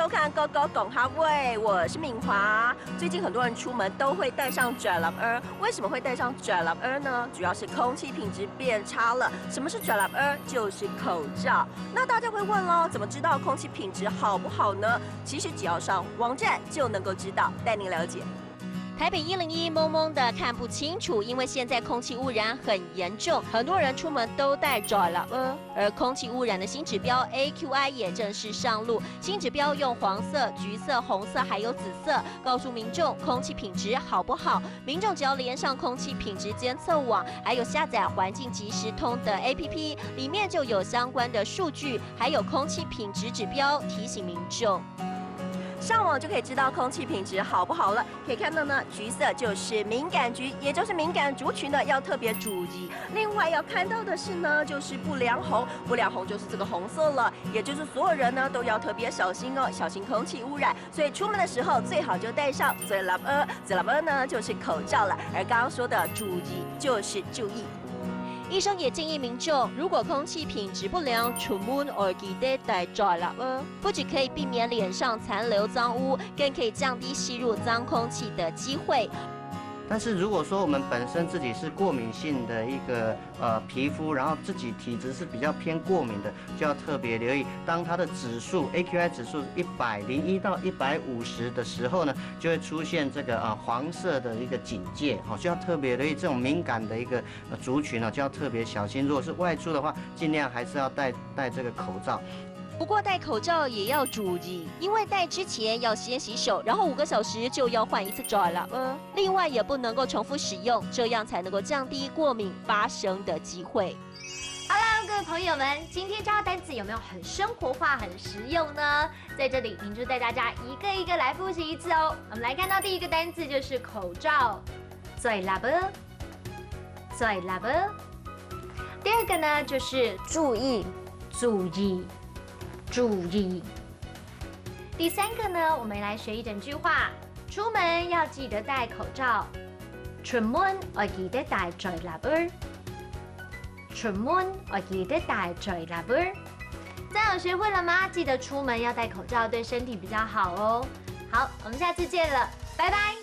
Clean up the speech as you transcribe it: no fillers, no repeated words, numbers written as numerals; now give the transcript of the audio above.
收看《高高懂哈喂》，我是敏华。最近很多人出门都会戴上卷lap耳，为什么会戴上卷lap耳呢？主要是空气品质变差了。什么是卷lap耳？就是口罩。那大家会问喽，怎么知道空气品质好不好呢？其实只要上网站就能够知道，带您了解。台北101蒙蒙的看不清楚，因为现在空气污染很严重，很多人出门都戴卷lap耳。而空气污染的新指标 AQI 也正式上路，新指标用黄色、橘色、红色还有紫色告诉民众空气品质好不好。民众只要连上空气品质监测网，还有下载环境即时通的 APP， 里面就有相关的数据，还有空气品质指标提醒民众。上网就可以知道空气品质好不好了。可以看到呢，橘色就是敏感橘，也就是敏感族群呢要特别注意。另外要看到的是呢，就是不良红，不良红就是这个红色了，也就是所有人呢都要特别小心哦，小心空气污染。所以出门的时候最好就戴上卷lap耳，卷lap耳呢就是口罩了。而刚刚说的注意就是注意。医生也建议民众，如果空气品质不良，出门要记得戴卷lap耳，不只可以避免脸上残留脏污，更可以降低吸入脏空气的机会。但是如果说我们本身自己是过敏性的一个皮肤，然后自己体质是比较偏过敏的，就要特别留意，当它的指数 AQI 指数101到150的时候呢，就会出现这个黄色的一个警戒，就要特别留意这种敏感的一个族群就要特别小心。如果是外出的话，尽量还是要戴这个口罩。不过戴口罩也要注意，因为戴之前要先洗手，然后5个小时就要换一次卷lap耳。另外也不能够重复使用，这样才能够降低过敏发生的机会。Hello， 各位朋友们，今天教的单词有没有很生活化、很实用呢？在这里，您就带大家一个一个来复习一次哦。我们来看到第一个单词就是口罩，卷lap耳，卷lap耳。第二个呢就是注意，注意。注意。第三个呢，我们来学一整句话：出门要记得戴口罩。出門要記得戴卷lap耳。出門要記得戴卷lap耳。这样学会了吗？记得出门要戴口罩，对身体比较好哦。好，我们下次见了，拜拜。